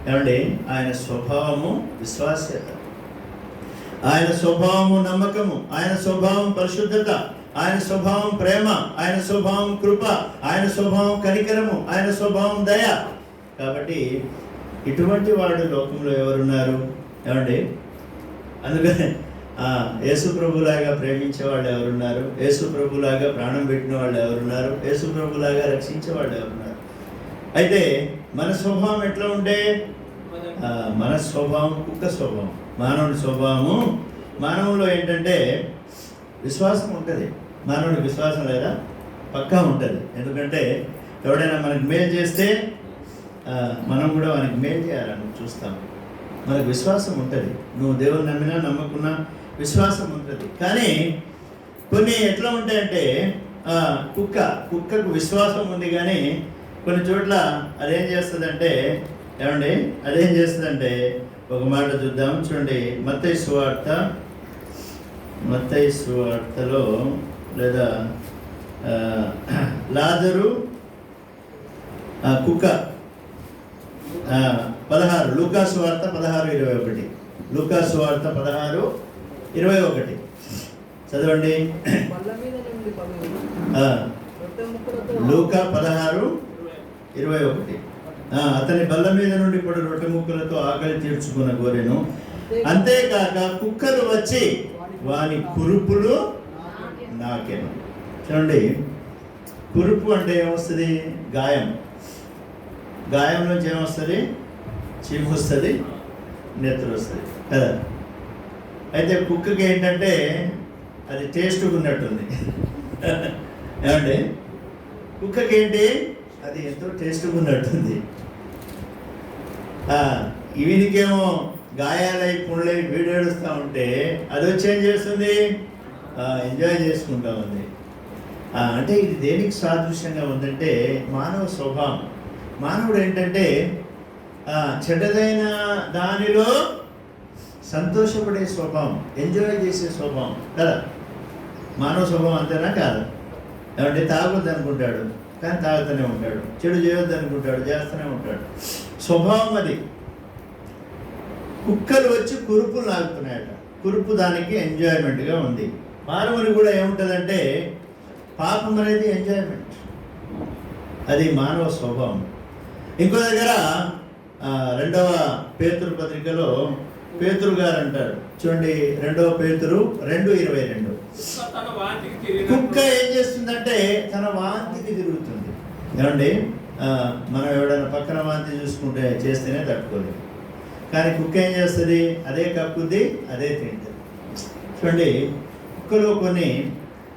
ఏమండి, ఆయన స్వభావము విశ్వాస్యత, ఆయన స్వభావము నమ్మకము, ఆయన స్వభావం పరిశుద్ధత, ఆయన స్వభావం ప్రేమ, ఆయన స్వభావం కృప, ఆయన స్వభావం కనికరము, ఆయన స్వభావం దయ. కాబట్టి ఇటువంటి వాడు లోకంలో ఎవరున్నారు? ఏమండి, అందుకని యేసు ప్రభులాగా ప్రేమించే వాళ్ళు ఎవరున్నారు? యేసు ప్రభులాగా ప్రాణం పెట్టిన వాళ్ళు ఎవరున్నారు? యేసు ప్రభులాగా రక్షించే వాళ్ళు ఎవరున్నారు? అయితే మన స్వభావం ఎట్లా ఉంటే, మన స్వభావం కుక్క స్వభావం. మానవుని స్వభావము, మానవులో ఏంటంటే విశ్వాసం ఉంటుంది. మానవునికి విశ్వాసం లేదా? పక్కా ఉంటుంది. ఎందుకంటే ఎవడైనా మనకు మేలు చేస్తే మనం కూడా వానికి మేలు చేయాలని చూస్తాం. మనకు విశ్వాసం ఉంటుంది. నువ్వు దేవుని నమ్మినా నమ్మకున్నా విశ్వాసం ఉంటుంది. కానీ కొన్ని ఎట్లా ఉంటాయంటే కుక్కకు విశ్వాసం ఉంది, కానీ కొన్ని చోట్ల అదేం చేస్తుందంటే, ఏమండి, అదేం చేస్తుందంటే ఒక మాట చూద్దాం. చూడండి, మత్తయి సువార్తలో లేదా లాజరు కుక్క 16, లూకాసు వార్త 16:21. లూకాసు వార్త 16:21 చదవండి. లూకా 16:21. అతని బల్ల మీద నుండి ఇప్పుడు రొట్టె ముక్కలతో ఆకలి తీర్చుకున్న గోరెను. అంతేకాక కుక్కలు వచ్చి వాని కురుపులు నాకెను. చూడండి, కురుపు అంటే ఏమొస్తుంది? గాయం. గాయం నుంచి ఏమొస్తుంది? చీము వస్తుంది, నెత్తురు వస్తుంది కదా. అయితే కుక్కకి ఏంటంటే అది టేస్ట్గా ఉన్నట్టుంది. ఏమండి, కుక్కకి ఏంటి? అది ఎంతో టేస్ట్గా ఉన్నట్టుంది. వీనికేమో గాయాలై పుండ్లై వీడేడుస్తూ ఉంటే అది వచ్చి ఏం చేస్తుంది? ఎంజాయ్ చేసుకుంటా ఉంది. అంటే ఇది దేనికి సాదృశ్యంగా ఉందంటే మానవ స్వభావం. మానవుడు ఏంటంటే చెడ్డదైన దానిలో సంతోషపడే స్వభావం, ఎంజాయ్ చేసే స్వభావం కదా. మానవ స్వభావం అంతేనా కాదు? ఏమంటే తాగొద్దు అనుకుంటాడు, కానీ తాగుతూనే ఉంటాడు. చెడు చేయొద్దు అనుకుంటాడు, చేస్తూనే ఉంటాడు. స్వభావం అది. కుక్కలు వచ్చి కురుపులు లాగుతున్నాయట. కురుపు దానికి ఎంజాయ్మెంట్గా ఉంది. మానవుని కూడా ఏముంటుందంటే పాపం అనేది ఎంజాయ్మెంట్. అది మానవ స్వభావం. ఇంకో దగ్గర 2వ పేతురు పత్రికలో పేతురు గారు అంటారు. చూడండి, 2వ పేతురు 2:22. కుక్క ఏం చేస్తుందంటే తన వాంతికి తిరుగుతుంది. ఏమండి, మనం ఎవడైనా పక్కన వాంతి చూసుకుంటే చేస్తేనే తట్టుకోలేదు, కానీ కుక్క ఏం చేస్తుంది? అదే కక్కుద్ది, అదే తింటుంది. చూడండి, కుక్కలో కొన్ని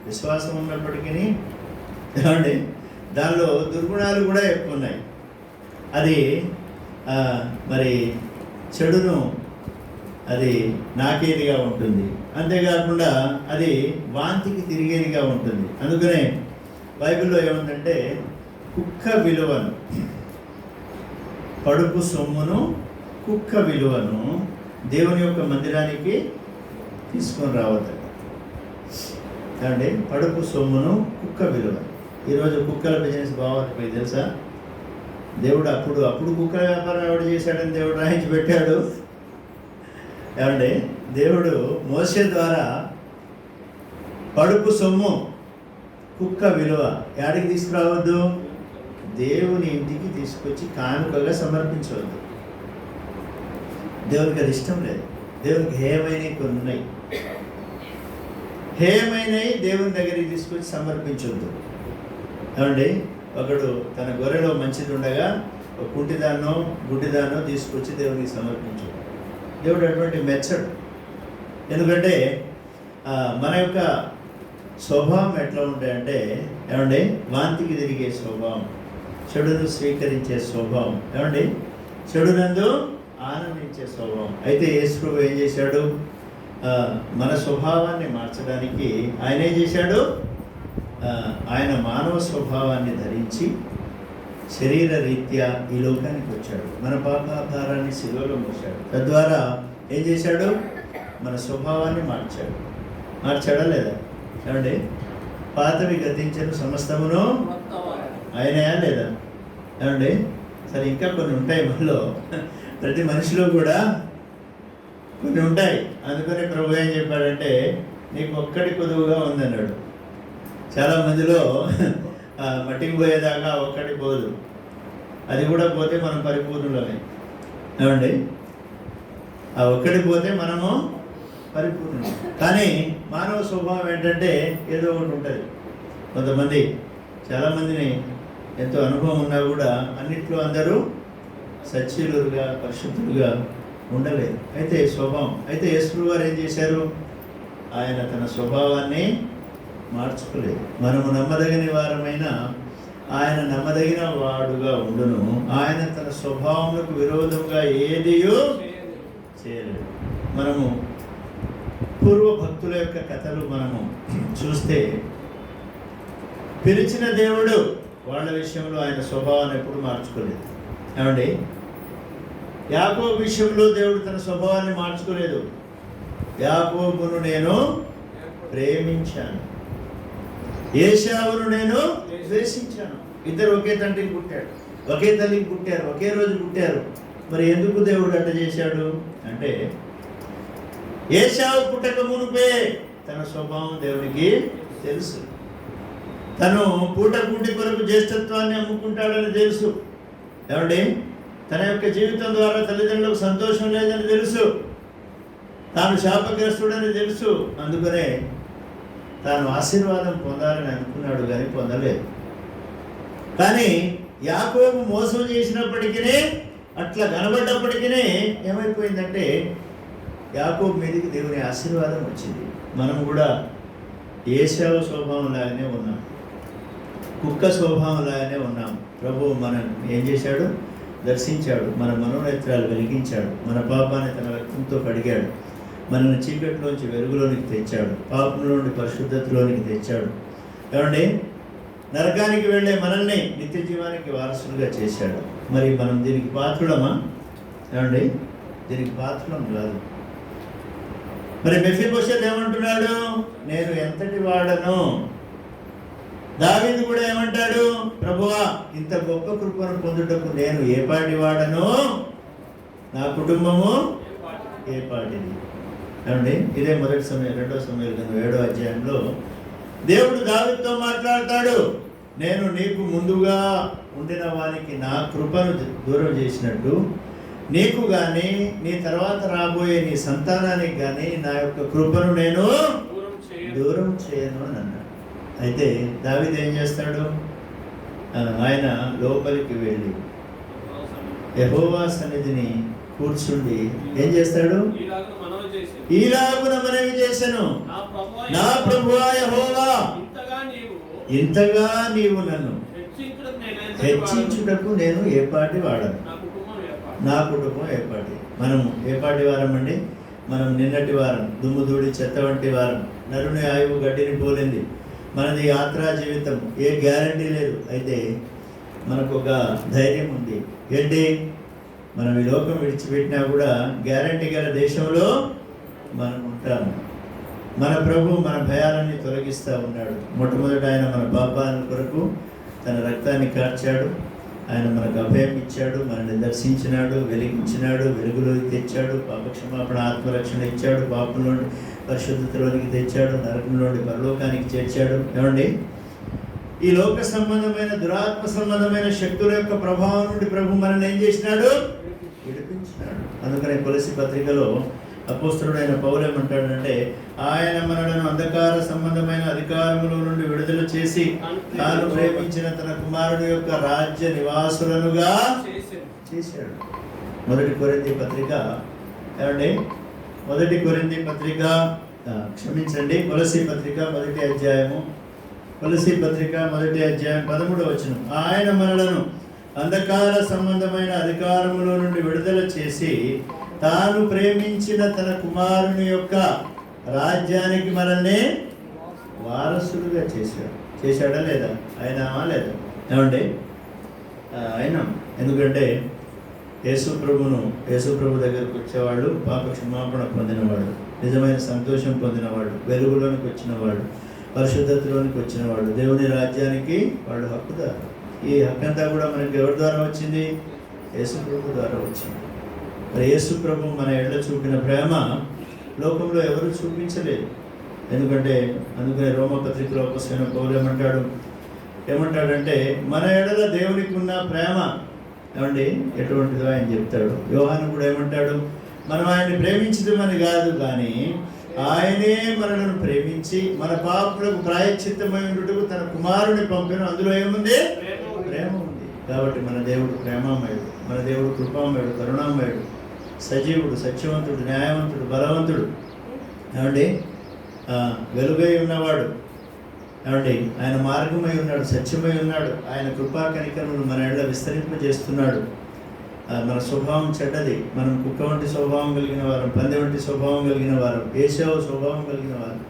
విశ్వాసం ఉన్నప్పటికీ ఏమండి దానిలో దుర్గుణాలు కూడా ఎక్కువ ఉన్నాయి. అది మరి చెడును అది నాకేదిగా ఉంటుంది. అంతేకాకుండా అది వాంతికి తిరిగేదిగా ఉంటుంది. అందుకనే బైబిల్లో ఏముందంటే కుక్క విలువను, కడుపు సొమ్మును, కుక్క విలువను దేవుని యొక్క మందిరానికి తీసుకొని రావద్దు. అంటే కడుపు సొమ్మును, కుక్క విలువ. ఈరోజు కుక్కల బిజినెస్ బాగోకపోయి తెలుసా? దేవుడు అప్పుడు కుక్కల వ్యాపారం ఎవడు చేశాడని దేవుడు రాయించి పెట్టాడు. ఏమండి, దేవుడు మోసే ద్వారా కడుపు సొమ్ము, కుక్క విలువ యాడికి తీసుకురావద్దు? దేవుని ఇంటికి తీసుకొచ్చి కానుకగా సమర్పించవద్దు. దేవునికి అది ఇష్టం లేదు. దేవునికి హేయమైనవి కొన్ని ఉన్నాయి. హేయమైనవి దేవుని దగ్గరికి తీసుకొచ్చి సమర్పించవద్దు. ఏమండి, ఒకడు తన గొర్రెలో మంచిది ఉండగా ఒక కుంటిదాన్నో గుడ్డిదాన్నో తీసుకొచ్చి దేవునికి సమర్పించు. దేవుడు అటువంటి మెచ్చడు. ఎందుకంటే మన యొక్క స్వభావం ఎట్లా ఉంటాయంటే, ఏమండి, వాంతికి తిరిగే స్వభావం, చెడును స్వీకరించే స్వభావం, ఏమండి, చెడునందు ఆనందించే స్వభావం. అయితే యేసు ప్రభువు ఏం చేశాడు? మన స్వభావాన్ని మార్చడానికి ఆయన ఏం చేశాడు? ఆయన మానవ స్వభావాన్ని ధరించి శరీర రీత్యా ఈ లోకానికి వచ్చాడు. మన పాపాధారాన్ని శిలువలో మోసాడు. తద్వారా ఏం చేశాడు? మన స్వభావాన్ని మార్చాడా లేదా? ఏమండి, పాతవి గతించను సమస్తమును ఆయనయా లేదా? ఏమండి, సరే ఇంకా కొన్ని ఉంటాయి మనలో, ప్రతి మనిషిలో కూడా కొన్ని ఉంటాయి. అందుకని ప్రభు ఏం చెప్పాడంటే, నీకు ఒక్కడి కొదువుగా ఉందన్నాడు. చాలామందిలో మట్టికి పోయేదాకా ఒక్కటి పోదు, అది కూడా పోతే మనం పరిపూర్ణులమే. ఏమండి, ఆ ఒక్కటి పోతే మనము పరిపూర్ణులు. కానీ మానవ స్వభావం ఏంటంటే ఏదో ఒకటి ఉంటుంది. కొంతమంది, చాలామందిని ఎంతో అనుభవం ఉన్నా కూడా అన్నిట్లో అందరూ సచ్చీలుగా పరిశుద్ధులుగా ఉండలేదు. అయితే స్వభావం, అయితే యేసు వారు ఏం చేశారు? ఆయన తన స్వభావాన్ని మార్చుకోలేదు. మనము నమ్మదగిన వారమైన ఆయన నమ్మదగిన వాడుగా ఉండును. ఆయన తన స్వభావములకు విరోధంగా ఏదియో చేయలేదు. మనము పూర్వ భక్తుల యొక్క కథలు మనము చూస్తే, పిలిచిన దేవుడు వాళ్ళ విషయంలో ఆయన స్వభావాన్ని ఎప్పుడు మార్చుకోలేదు. ఏమండి, యాకోబు విషయంలో దేవుడు తన స్వభావాన్ని మార్చుకోలేదు. యాకోబును నేను ప్రేమించాను, ఏశావును నేను ద్వేషించాను. ఇద్దరు ఒకే తండ్రికి పుట్టాడు, ఒకే తల్లికి పుట్టారు, ఒకే రోజు పుట్టారు. మరి ఎందుకు దేవుడు అట్ట చేశాడు అంటే, ఏశావు పుట్టక మునుపే తన స్వభావం దేవునికి తెలుసు. తను పూటకుంటి కొరకు జ్యేష్ఠత్వాన్ని అమ్ముకుంటాడని తెలుసు. ఏమండి, తన యొక్క జీవితం ద్వారా తల్లిదండ్రులకు సంతోషం లేదని తెలుసు. తాను శాపగ్రస్తుడని తెలుసు. అందుకనే తాను ఆశీర్వాదం పొందాలని అనుకున్నాడు, కానీ పొందలేదు. కానీ యాకోబు మోసం చేసినప్పటికీ, అట్లా కనబడ్డప్పటికీ ఏమైపోయిందంటే, యాకోబు మీదకి దేవుని ఆశీర్వాదం వచ్చింది. మనం కూడా ఏశావు స్వభావం లాగానే ఉన్నాం, కుక్క స్వభావం లాగానే ఉన్నాం. ప్రభువు మనం ఏం చేశాడు? దర్శించాడు, మన మనోనేత్రాలు వెలిగించాడు, మన పాపాన్ని తన రక్తంతో కడిగాడు, మనల్ని చీకటిలోంచి వెలుగులోనికి తెచ్చాడు, పాపంలో నుండి పరిశుద్ధతలోనికి తెచ్చాడు. ఏమండి, నరకానికి వెళ్ళే మనల్ని నిత్య జీవానికి వారసులుగా చేశాడు. మరి మనం దీనికి పాత్రులమా? ఏమండి, దీనికి పాత్రులం కాదు. మరి మెఫీబోషెత్ ఏమంటున్నాడు? నేను ఎంతటి వాడను. దావీదు కూడా ఏమంటాడు? ప్రభువా, ఇంత గొప్ప కృపను పొందుటకు నేను ఏ పాటి వాడను, నా కుటుంబము ఏ పాటిది. ఏమండి, ఇదే మొదటి సమయం 2వ సమయంలో 7వ అధ్యాయంలో దేవుడు దావీదుతో మాట్లాడతాడు. నేను నీకు ముందుగా ఉండిన వానికి నా కృపను దూరం చేసినట్టు, నీకు కానీ నీ తర్వాత రాబోయే నీ సంతానానికి కానీ నా యొక్క కృపను నేను దూరం చేయను అని అన్నాడు. అయితే దావీదు ఏం చేస్తాడు? ఆయన లోపలికి వెళ్ళి యెహోవా సన్నిధిని కూర్చుండి ఏం చేస్తాడు? ఈలాగున మనవి చేశాను, నా ప్రభువా యెహోవా, ఇంతగా నీవు నన్ను హెచ్చించుటకు నేను ఏ పాటి వాడను, నా కుటుంబం ఏ పాటి. మనం ఏ పాటి వారం అండి? మనం నిన్నటి వారం, దుమ్ము ధూళి చెత్త వంటి వారం. నరుని ఆయువు గడ్డిని పోలింది. మనది యాత్రా జీవితం, ఏ గ్యారంటీ లేదు. అయితే మనకు ఒక ధైర్యం ఉంది. ఏంటి? మనం ఈ లోకం విడిచిపెట్టినా కూడా గ్యారంటీ గల దేశంలో మనం ఉంటాము. మన ప్రభు మన భయాలన్నీ తొలగిస్తూ ఉన్నాడు. మొట్టమొదట ఆయన మన పాపాల కొరకు తన రక్తాన్ని కార్చాడు. ఆయన మనకు అభయం ఇచ్చాడు, మనల్ని దర్శించినాడు, వెలిగించినాడు, వెలుగులోకి తెచ్చాడు, పాపక్షమాపణ ఆత్మరక్షణ ఇచ్చాడు, పాపంలోని పరిశుద్ధతలోనికి తెచ్చాడు, నరకంలోని పరలోకానికి చేర్చాడు. ఏమండి, ఈ లోక సంబంధమైన దురాత్మ సంబంధమైన శక్తుల యొక్క ప్రభావం నుండి ప్రభు మనల్ని ఏం చేసినాడు? విడిపించినాడు. అందుకనే కొలసి పత్రికలో అపోస్తలుడైన పౌలు ఏమంటాడంటే, ఆయన మనలను అంధకార సంబంధమైన అధికారముల నుండి విడుదల చేసి తాను ప్రేమించిన తన కుమారుని యొక్క రాజ్య నివాసులనుగా చేశాడు. మొదటి కొరింథీ పత్రిక ఏమండి? మొదటి కొరింథీ పత్రిక క్షమించండి, కొలసీ పత్రిక మొదటి అధ్యాయము, కొలసీ పత్రిక మొదటి అధ్యాయం 13వ వచనం. ఆయన మనలను అంధకార సంబంధమైన అధికారముల నుండి విడుదల చేసి తాను ప్రేమించిన తన కుమారుని యొక్క రాజ్యానికి మనల్ని వారసులుగా చేశాడా లేదా? ఆయన లేదా? ఏమండి? ఆయన. ఎందుకంటే యేసు ప్రభు దగ్గరకు వచ్చేవాళ్ళు పాప క్షమాపణ పొందినవాడు, నిజమైన సంతోషం పొందినవాడు, వెలుగులోనికి వచ్చినవాడు, పరిశుద్ధతలోనికి వచ్చినవాడు, దేవుని రాజ్యానికి వాడు హక్కుదారు. ఈ హక్కంతా కూడా మనకి ఎవరి ద్వారా వచ్చింది? యేసు ప్రభు ద్వారా వచ్చింది. మరి యేసు ప్రభు మన ఎడల చూపిన ప్రేమ లోకంలో ఎవరు చూపించలేదు. అందుకనే రోమపత్రికలో అపోస్తలుడైన పౌలు ఏమంటాడంటే మన ఎడల దేవునికి ఉన్న ప్రేమ ఏమండి ఎటువంటిదో ఆయన చెప్తాడు. యోహాను కూడా ఏమంటాడు? మనం ఆయన్ని ప్రేమించడమని కాదు, కానీ ఆయనే మనలను ప్రేమించి మన పాపులకు ప్రాయశ్చిత్తమై ఉండుటకు తన కుమారుని పంపిన. అందులో ఏముంది? ప్రేమ ఉంది. కాబట్టి మన దేవుడు ప్రేమామయుడు, మన దేవుడు కృపామయుడు, కరుణామయుడు, సజీవుడు, సత్యవంతుడు, న్యాయవంతుడు, బలవంతుడు, ఏమండి వెలుగై ఉన్నవాడు, ఏమండి ఆయన మార్గమై ఉన్నాడు, సత్యమై ఉన్నాడు. ఆయన కృపా కనికరములు మన ఎడల విస్తరింపజేస్తున్నాడు. మన స్వభావం చెడ్డది, మనం కుక్క వంటి స్వభావం కలిగిన వారం, పంది వంటి స్వభావం కలిగిన వారం, ఏశావు స్వభావం కలిగిన వారం.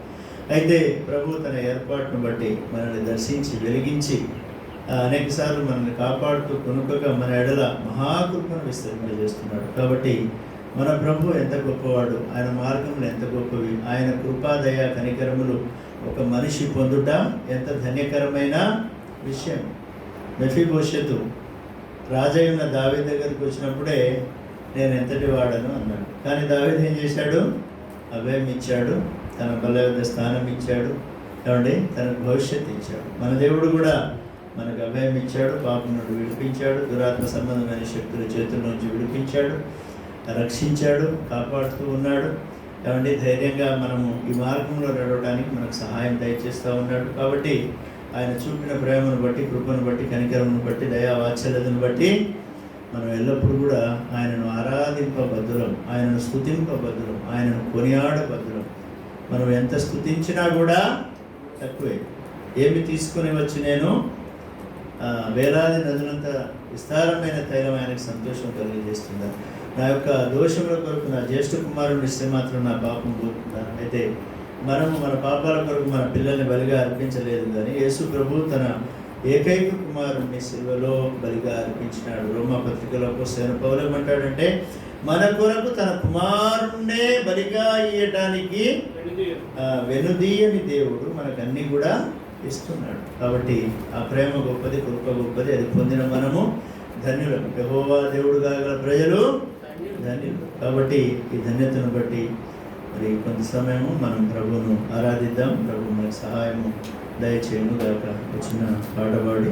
అయితే ప్రభు తన ఏర్పాటును బట్టి మనల్ని దర్శించి వెలిగించి అనేకసార్లు మనల్ని కాపాడుతూ కొనుక్కక మన ఎడల మహాకృపను విస్తరింపజేస్తున్నాడు. కాబట్టి మన ప్రభు ఎంత గొప్పవాడు, ఆయన మార్గములు ఎంత గొప్పవి, ఆయన కృపాదయ కనికరములు ఒక మనిషి పొందుట ఎంత ధన్యకరమైన విషయం. మెఫీబోషెతు రాజయ్యున్న దావీదు దగ్గరికి వచ్చినప్పుడే నేను ఎంతటి వాడను అన్నాడు. కానీ దావీదు ఏం చేశాడు? అభయం ఇచ్చాడు, తన బల యొద్ద స్థానం ఇచ్చాడు, ఏమండి తనకు భవిష్యత్తు ఇచ్చాడు. మన దేవుడు కూడా మనకు అభయం ఇచ్చాడు, పాపం నుండి విడిపించాడు, దురాత్మ సంబంధమైన శక్తుల చేతుల నుంచి విడిపించాడు, రక్షించాడు, కాపాడుతూ ఉన్నాడు. ఏమంటే ధైర్యంగా మనము ఈ మార్గంలో నడవడానికి మనకు సహాయం దయచేస్తూ ఉన్నాడు. కాబట్టి ఆయన చూపిన ప్రేమను బట్టి, కృపను బట్టి, కనికరమును బట్టి, దయావాత్సల్యతను బట్టి మనం ఎల్లప్పుడూ కూడా ఆయనను ఆరాధింపబద్దులం, ఆయనను స్తుతింపబద్దులం, ఆయనను కొనియాడబద్దులం. మనం ఎంత స్తుతించినా కూడా తక్కువే. ఏమి తీసుకుని వచ్చి నేను వేలాది నదులంత విస్తారమైన తైలం ఆయనకు సంతోషం కలిగజేస్తుందా? నా యొక్క దోషముల కొరకు నా జ్యేష్ఠ కుమారుని ఇస్తే మాత్రం నా పాపం పోతుందా? అయితే మనము మన పాపాల కొరకు మన పిల్లల్ని బలిగా అర్పించలేదు, కానీ యేసు ప్రభు తన ఏకైక కుమారుణ్ణి సిలువలో బలిగా అర్పించినాడు. రోమపత్రికలో అపోస్తలుడైన పౌలు ఏమంటాడంటే, మన కొరకు తన కుమారుణ్ణే బలిగా ఇయ్యటానికి వెనుదీయని దేవుడు మనకన్నీ కూడా ఇస్తున్నాడు. కాబట్టి ఆ ప్రేమ గొప్పది, కృప గొప్పది. అది పొందిన మనము ధన్యులం. యెహోవా దేవుడు కాగల ప్రజలు ధన్యులు. కాబట్టి ఈ ధన్యతను బట్టి మరి కొంత సమయము మనం ప్రభువును ఆరాధిద్దాం. ప్రభు మనకు సహాయము దయచేయను గాక. వచ్చిన పాట పాడి